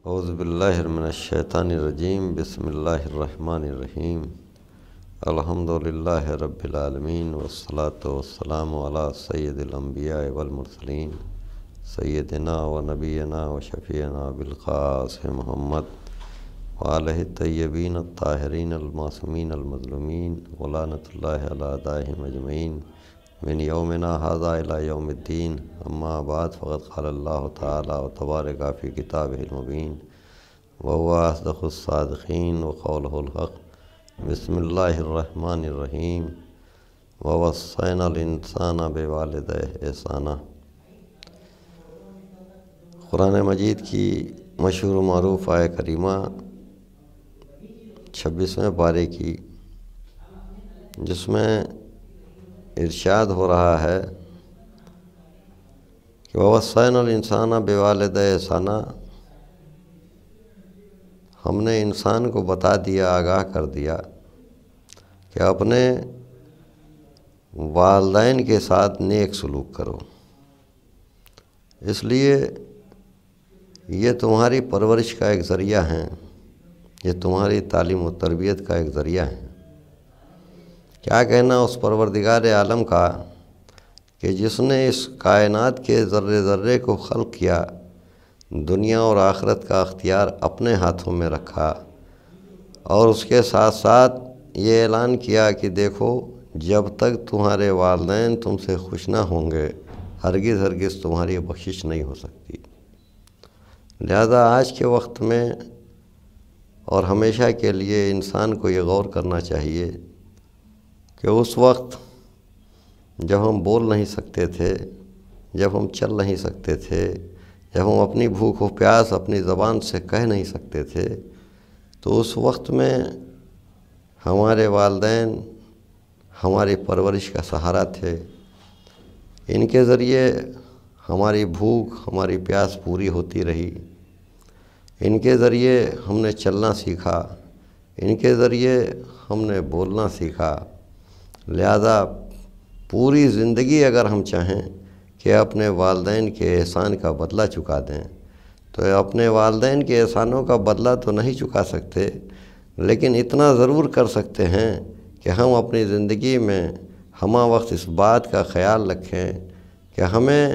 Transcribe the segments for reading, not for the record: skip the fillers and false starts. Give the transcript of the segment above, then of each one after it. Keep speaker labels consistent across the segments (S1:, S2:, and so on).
S1: اعوذ باللہ من الشیطان الرجیم بسم اللہ الرحمن الرحیم الحمدللہ رب العالمین والصلاة والسلام علی سید الانبیاء والمرسلین سیدنا و نبینا و شفیعنا بالقاسم محمد وآلہ الطیبین الطاہرین المعصومین المظلومین ولعنۃ اللہ علی اعدائہم اجمعین من یومنا ھذا الی یوم الدین اما بعد فقد قال اللہ تعالی و تبارک فی کتابہ المبین وهو اصدق الصادقین وقولہ الحق بسم اللہ الرحمن الرحیم ووصینا الانسان بوالدیہ احسانا۔ قرآن مجید کی مشہور و معروف آیہ کریمہ 26ویں پارے کی، جس میں ارشاد ہو رہا ہے کہ وَوَصَّيْنَا الْإِنسَانَ بِوَالِدَيْهِ احسانا، ہم نے انسان کو بتا دیا، آگاہ کر دیا کہ اپنے والدین کے ساتھ نیک سلوک کرو، اس لیے یہ تمہاری پرورش کا ایک ذریعہ ہیں، یہ تمہاری تعلیم و تربیت کا ایک ذریعہ ہے۔ کیا کہنا اس پروردگار عالم کا کہ جس نے اس کائنات کے ذرے ذرے کو خلق کیا، دنیا اور آخرت کا اختیار اپنے ہاتھوں میں رکھا، اور اس کے ساتھ ساتھ یہ اعلان کیا کہ دیکھو، جب تک تمہارے والدین تم سے خوش نہ ہوں گے ہرگز ہرگز تمہاری بخشش نہیں ہو سکتی۔ لہذا آج کے وقت میں اور ہمیشہ کے لیے انسان کو یہ غور کرنا چاہیے کہ اس وقت جب ہم بول نہیں سکتے تھے، جب ہم چل نہیں سکتے تھے، جب ہم اپنی بھوک و پیاس اپنی زبان سے کہہ نہیں سکتے تھے، تو اس وقت میں ہمارے والدین ہماری پرورش کا سہارا تھے۔ ان کے ذریعے ہماری بھوک ہماری پیاس پوری ہوتی رہی، ان کے ذریعے ہم نے چلنا سیکھا، ان کے ذریعے ہم نے بولنا سیکھا۔ لہذا پوری زندگی اگر ہم چاہیں کہ اپنے والدین کے احسان کا بدلہ چکا دیں تو اپنے والدین کے احسانوں کا بدلہ تو نہیں چکا سکتے، لیکن اتنا ضرور کر سکتے ہیں کہ ہم اپنی زندگی میں ہمہ وقت اس بات کا خیال رکھیں کہ ہمیں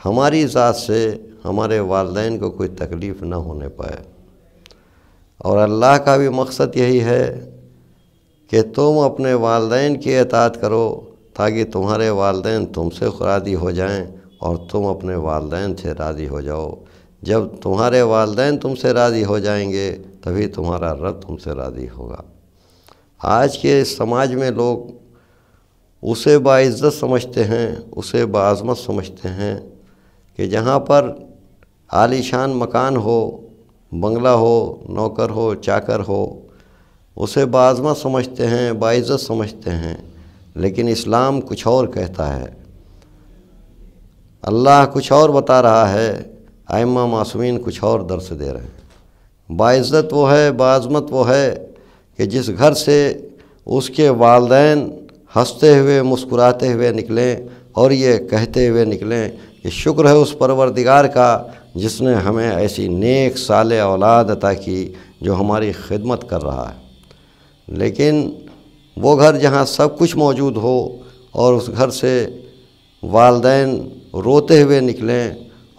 S1: ہماری ذات سے ہمارے والدین کو کوئی تکلیف نہ ہونے پائے۔ اور اللہ کا بھی مقصد یہی ہے کہ تم اپنے والدین کی اطاعت کرو تاکہ تمہارے والدین تم سے راضی ہو جائیں اور تم اپنے والدین سے راضی ہو جاؤ۔ جب تمہارے والدین تم سے راضی ہو جائیں گے تبھی تمہارا رب تم سے راضی ہوگا۔ آج کے اس سماج میں لوگ اسے باعزت سمجھتے ہیں، اسے باعظمت سمجھتے ہیں کہ جہاں پر عالی شان مکان ہو، بنگلہ ہو، نوکر ہو، چاکر ہو، اسے باعظمت سمجھتے ہیں، باعزت سمجھتے ہیں، لیکن اسلام کچھ اور کہتا ہے، اللہ کچھ اور بتا رہا ہے، ائمہ معصومین کچھ اور درس دے رہے ہیں۔ باعزت وہ ہے، باعظمت وہ ہے کہ جس گھر سے اس کے والدین ہنستے ہوئے مسکراتے ہوئے نکلیں اور یہ کہتے ہوئے نکلیں کہ شکر ہے اس پروردگار کا جس نے ہمیں ایسی نیک صالح اولاد عطا کی جو ہماری خدمت کر رہا ہے۔ لیکن وہ گھر جہاں سب کچھ موجود ہو اور اس گھر سے والدین روتے ہوئے نکلیں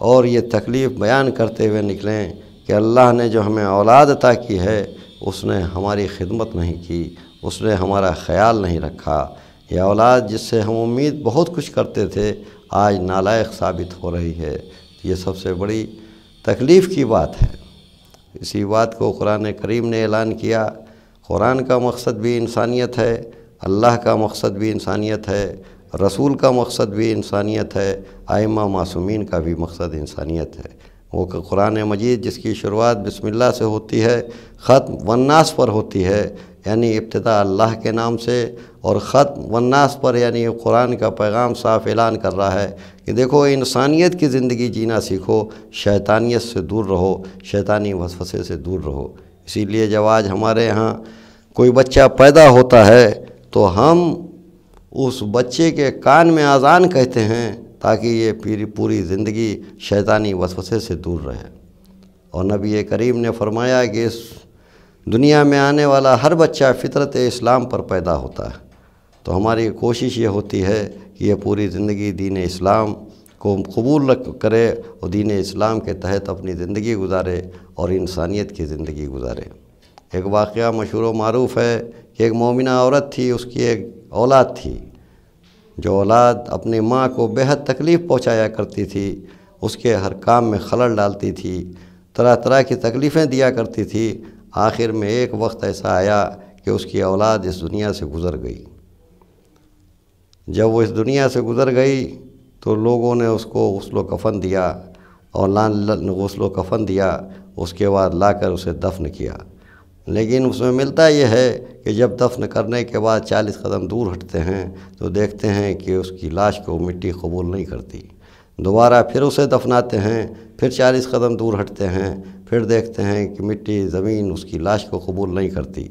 S1: اور یہ تکلیف بیان کرتے ہوئے نکلیں کہ اللہ نے جو ہمیں اولاد عطا کی ہے اس نے ہماری خدمت نہیں کی، اس نے ہمارا خیال نہیں رکھا، یہ اولاد جس سے ہم امید بہت کچھ کرتے تھے آج نالائق ثابت ہو رہی ہے، یہ سب سے بڑی تکلیف کی بات ہے۔ اسی بات کو قرآن کریم نے اعلان کیا۔ قرآن کا مقصد بھی انسانیت ہے، اللہ کا مقصد بھی انسانیت ہے، رسول کا مقصد بھی انسانیت ہے، ائمہ معصومین کا بھی مقصد انسانیت ہے۔ وہ کہ قرآن مجید جس کی شروعات بسم اللہ سے ہوتی ہے، ختم والناس پر ہوتی ہے، یعنی ابتدا اللہ کے نام سے، اور ختم والناس پر یعنی قرآن کا پیغام صاف اعلان کر رہا ہے کہ دیکھو انسانیت کی زندگی جینا سیکھو، شیطانیت سے دور رہو، شیطانی وسوسے سے دور رہو۔ اسی لیے جب آج ہمارے ہاں کوئی بچہ پیدا ہوتا ہے تو ہم اس بچے کے کان میں اذان کہتے ہیں تاکہ یہ پوری زندگی شیطانی وسوسے سے دور رہے۔ اور نبی کریم نے فرمایا کہ اس دنیا میں آنے والا ہر بچہ فطرت اسلام پر پیدا ہوتا ہے، تو ہماری کوشش یہ ہوتی ہے کہ یہ پوری زندگی دین اسلام کو قبول کرے اور دین اسلام کے تحت اپنی زندگی گزارے اور انسانیت کی زندگی گزارے۔ ایک واقعہ مشہور و معروف ہے کہ ایک مومنہ عورت تھی، اس کی ایک اولاد تھی، جو اولاد اپنی ماں کو بے حد تکلیف پہنچایا کرتی تھی، اس کے ہر کام میں خلل ڈالتی تھی، طرح طرح کی تکلیفیں دیا کرتی تھی۔ آخر میں ایک وقت ایسا آیا کہ اس کی اولاد اس دنیا سے گزر گئی۔ جب وہ اس دنیا سے گزر گئی تو لوگوں نے اس کو غسل و کفن دیا اور غسل و کفن دیا، اس کے بعد لا کر اسے دفن کیا۔ لیکن اس میں ملتا یہ ہے کہ جب دفن کرنے کے بعد 40 قدم دور ہٹتے ہیں تو دیکھتے ہیں کہ اس کی لاش کو مٹی قبول نہیں کرتی۔ دوبارہ پھر اسے دفناتے ہیں، پھر 40 قدم دور ہٹتے ہیں، پھر دیکھتے ہیں کہ مٹی زمین اس کی لاش کو قبول نہیں کرتی۔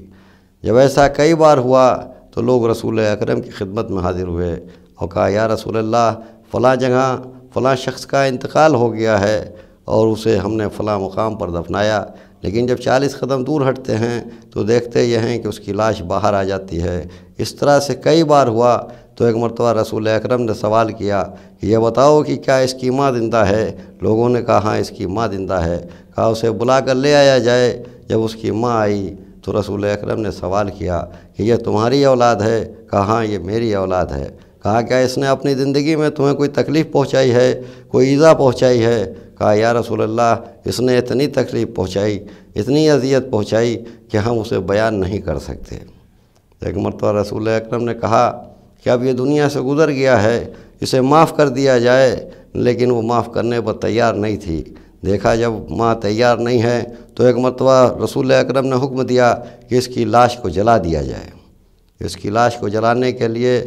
S1: جب ایسا کئی بار ہوا تو لوگ رسول اکرم کی خدمت میں حاضر ہوئے اور کہا یا رسول اللہ، فلاں جگہ فلاں شخص کا انتقال ہو گیا ہے اور اسے ہم نے فلاں مقام پر دفنایا، لیکن جب 40 قدم دور ہٹتے ہیں تو دیکھتے یہ ہیں کہ اس کی لاش باہر آ جاتی ہے۔ اس طرح سے کئی بار ہوا تو ایک مرتبہ رسول اکرم نے سوال کیا کہ یہ بتاؤ کہ کیا اس کی ماں زندہ ہے؟ لوگوں نے کہا ہاں اس کی ماں زندہ ہے۔ کہا اسے بلا کر لے آیا جائے۔ جب اس کی ماں آئی تو رسول اکرم نے سوال کیا کہ یہ تمہاری اولاد ہے؟ کہا ہاں یہ میری اولاد ہے۔ کہا کیا اس نے اپنی زندگی میں تمہیں کوئی تکلیف پہنچائی ہے، کوئی ایذا پہنچائی ہے؟ کہا یا رسول اللہ، اس نے اتنی تکلیف پہنچائی، اتنی اذیت پہنچائی کہ ہم اسے بیان نہیں کر سکتے۔ ایک مرتبہ رسول اکرم نے کہا کہ اب یہ دنیا سے گزر گیا ہے، اسے معاف کر دیا جائے، لیکن وہ معاف کرنے پر تیار نہیں تھی۔ دیکھا جب ماں تیار نہیں ہے تو ایک مرتبہ رسول اکرم نے حکم دیا کہ اس کی لاش کو جلا دیا جائے۔ اس کی لاش کو جلانے کے لیے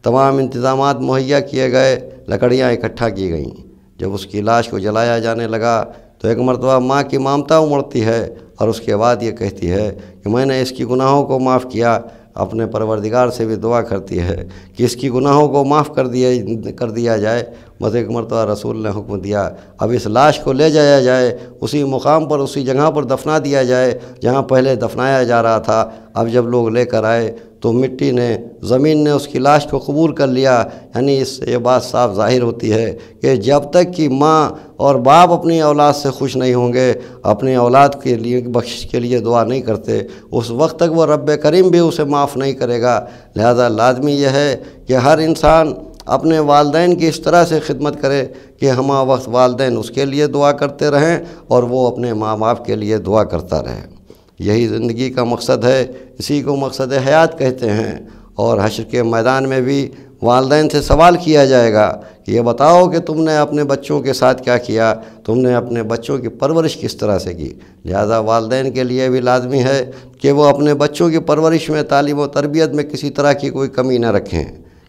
S1: تمام انتظامات مہیا کیے گئے، لکڑیاں اکٹھا کی گئیں۔ جب اس کی لاش کو جلایا جانے لگا تو ایک مرتبہ ماں کی ممتا امڑتی ہے اور اس کے بعد یہ کہتی ہے کہ میں نے اس کی گناہوں کو معاف کیا۔ اپنے پروردگار سے بھی دعا کرتی ہے کہ اس کی گناہوں کو معاف کر دیا جائے۔ بس ایک مرتبہ رسول نے حکم دیا اب اس لاش کو لے جایا جائے، اسی مقام پر اسی جگہ پر دفنا دیا جائے جہاں پہلے دفنایا جا رہا تھا۔ اب جب لوگ لے کر آئے تو مٹی نے، زمین نے اس کی لاش کو قبول کر لیا۔ یعنی اس سے یہ بات صاف ظاہر ہوتی ہے کہ جب تک کہ ماں اور باپ اپنی اولاد سے خوش نہیں ہوں گے، اپنی اولاد کے لیے بخشش کے لیے دعا نہیں کرتے، اس وقت تک وہ رب کریم بھی اسے معاف نہیں کرے گا۔ لہذا لازمی یہ ہے کہ ہر انسان اپنے والدین کی اس طرح سے خدمت کرے کہ ہمہ وقت والدین اس کے لیے دعا کرتے رہیں اور وہ اپنے ماں باپ کے لیے دعا کرتا رہے۔ یہی زندگی کا مقصد ہے، اسی کو مقصد حیات کہتے ہیں۔ اور حشر کے میدان میں بھی والدین سے سوال کیا جائے گا کہ یہ بتاؤ کہ تم نے اپنے بچوں کے ساتھ کیا کیا، تم نے اپنے بچوں کی پرورش کس طرح سے کی۔ لہذا والدین کے لیے بھی لازمی ہے کہ وہ اپنے بچوں کی پرورش میں، تعلیم و تربیت میں کسی طرح کی کوئی کمی نہ رکھیں،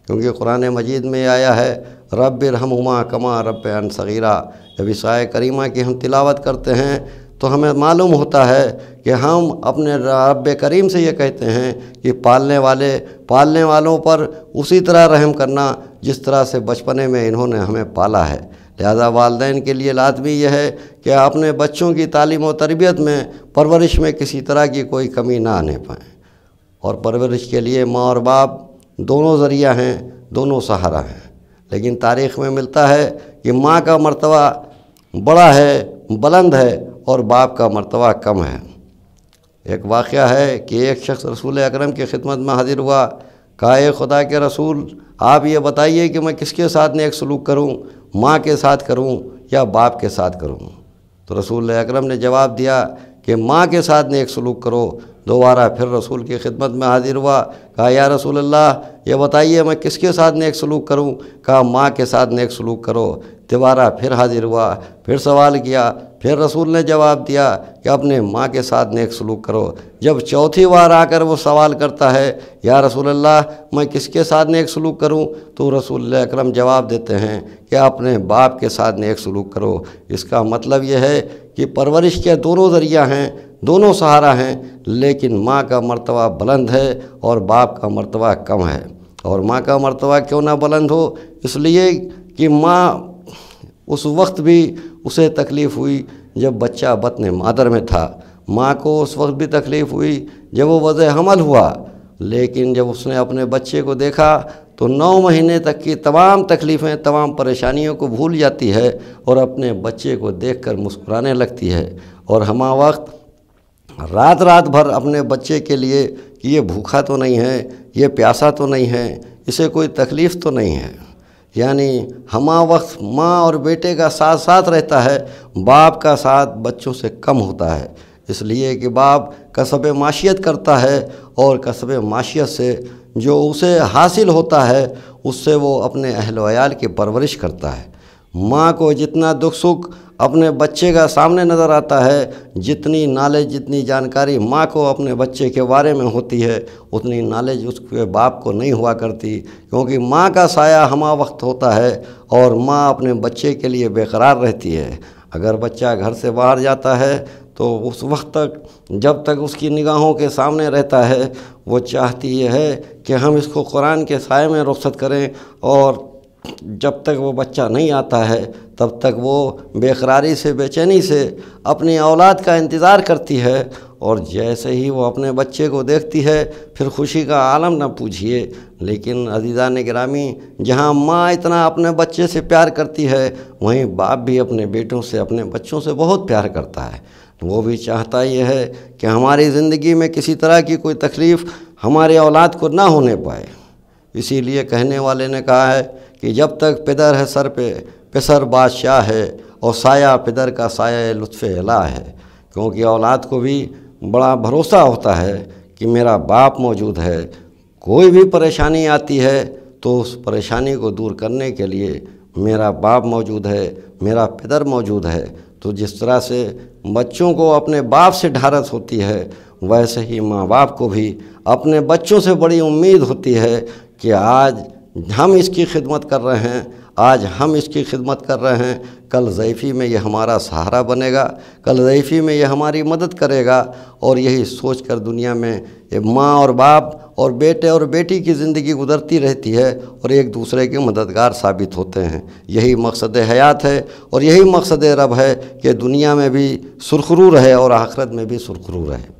S1: کیونکہ قرآن مجید میں آیا ہے رب ارحمہما کما ربیانی صغیرا۔ جب اس آیت کریمہ کی ہم تلاوت کرتے ہیں تو ہمیں معلوم ہوتا ہے کہ ہم اپنے رب کریم سے یہ کہتے ہیں کہ پالنے والوں پر اسی طرح رحم کرنا جس طرح سے بچپنے میں انہوں نے ہمیں پالا ہے۔ لہذا والدین کے لیے لازمی یہ ہے کہ اپنے بچوں کی تعلیم و تربیت میں، پرورش میں کسی طرح کی کوئی کمی نہ آنے پائیں۔ اور پرورش کے لیے ماں اور باپ دونوں ذریعہ ہیں، دونوں سہارا ہیں، لیکن تاریخ میں ملتا ہے کہ ماں کا مرتبہ بڑا ہے، بلند ہے، اور باپ کا مرتبہ کم ہے۔ ایک واقعہ ہے کہ ایک شخص رسول اکرم کی خدمت میں حاضر ہوا، کہا اے خدا کے رسول، آپ یہ بتائیے کہ میں کس کے ساتھ نیک سلوک کروں، ماں کے ساتھ کروں یا باپ کے ساتھ کروں؟ تو رسول اکرم نے جواب دیا کہ ماں کے ساتھ نیک سلوک کرو۔ دوبارہ پھر رسول کی خدمت میں حاضر ہوا، کہا یا رسول اللہ یہ بتائیے میں کس کے ساتھ نیک سلوک کروں؟ کہا ماں کے ساتھ نیک سلوک کرو۔ دوبارہ پھر حاضر ہوا، پھر سوال کیا، پھر رسول نے جواب دیا کہ اپنے ماں کے ساتھ نیک سلوک کرو۔ جب چوتھی بار آ کر وہ سوال کرتا ہے یا رسول اللہ میں کس کے ساتھ نیک سلوک کروں، تو رسول اکرم جواب دیتے ہیں کہ اپنے باپ کے ساتھ نیک سلوک کرو۔ اس کا مطلب یہ ہے کہ پرورش کے دونوں ذریعہ ہیں، دونوں سہارا ہیں، لیکن ماں کا مرتبہ بلند ہے اور باپ کا مرتبہ کم ہے۔ اور ماں کا مرتبہ کیوں نہ بلند ہو؟ اس لیے کہ ماں اس وقت بھی اسے تکلیف ہوئی جب بچہ بطن مادر میں تھا، ماں کو اس وقت بھی تکلیف ہوئی جب وہ وضع حمل ہوا، لیکن جب اس نے اپنے بچے کو دیکھا تو 9 مہینے تک کی تمام تکلیفیں، تمام پریشانیوں کو بھول جاتی ہے اور اپنے بچے کو دیکھ کر مسکرانے لگتی ہے، اور ہمہ وقت رات رات بھر اپنے بچے کے لیے کہ یہ بھوکا تو نہیں ہے، یہ پیاسا تو نہیں ہے، اسے کوئی تکلیف تو نہیں ہے، یعنی ہمہ وقت ماں اور بیٹے کا ساتھ ساتھ رہتا ہے، باپ کا ساتھ بچوں سے کم ہوتا ہے، اس لیے کہ باپ کسب معیشت کرتا ہے، اور کسب معیشت سے جو اسے حاصل ہوتا ہے اس سے وہ اپنے اہل و عیال کی پرورش کرتا ہے۔ ماں کو جتنا دکھ سکھ اپنے بچے کا سامنے نظر آتا ہے، جتنی نالج، جتنی جانکاری ماں کو اپنے بچے کے بارے میں ہوتی ہے، اتنی نالج اس کے باپ کو نہیں ہوا کرتی، کیونکہ ماں کا سایہ ہمہ وقت ہوتا ہے اور ماں اپنے بچے کے لیے بے قرار رہتی ہے۔ اگر بچہ گھر سے باہر جاتا ہے تو اس وقت تک، جب تک اس کی نگاہوں کے سامنے رہتا ہے، وہ چاہتی یہ ہے کہ ہم اس کو قرآن کے سائے میں رخصت کریں، اور جب تک وہ بچہ نہیں آتا ہے تب تک وہ بے قراری سے، بے چینی سے اپنی اولاد کا انتظار کرتی ہے، اور جیسے ہی وہ اپنے بچے کو دیکھتی ہے پھر خوشی کا عالم نہ پوچھیے۔ لیکن عزیزان گرامی، جہاں ماں اتنا اپنے بچے سے پیار کرتی ہے، وہیں باپ بھی اپنے بیٹوں سے، اپنے بچوں سے بہت پیار کرتا ہے۔ وہ بھی چاہتا یہ ہے کہ ہماری زندگی میں کسی طرح کی کوئی تکلیف ہمارے اولاد کو نہ ہونے پائے۔ اسی لیے کہنے والے نے کہا ہے کہ جب تک پدر ہے سر پہ، پسر بادشاہ ہے، اور سایہ پدر کا سایہ لطف الہ ہے، کیونکہ اولاد کو بھی بڑا بھروسہ ہوتا ہے کہ میرا باپ موجود ہے، کوئی بھی پریشانی آتی ہے تو اس پریشانی کو دور کرنے کے لیے میرا باپ موجود ہے، میرا پدر موجود ہے۔ تو جس طرح سے بچوں کو اپنے باپ سے ڈھارس ہوتی ہے، ویسے ہی ماں باپ کو بھی اپنے بچوں سے بڑی امید ہوتی ہے کہ آج ہم اس کی خدمت کر رہے ہیں، آج ہم اس کی خدمت کر رہے ہیں، کل ضعیفی میں یہ ہمارا سہارا بنے گا، کل ضعیفی میں یہ ہماری مدد کرے گا، اور یہی سوچ کر دنیا میں ماں اور باپ اور بیٹے اور بیٹی کی زندگی گزرتی رہتی ہے، اور ایک دوسرے کے مددگار ثابت ہوتے ہیں۔ یہی مقصد حیات ہے، اور یہی مقصد رب ہے کہ دنیا میں بھی سرخرو رہے اور آخرت میں بھی سرخرو رہے۔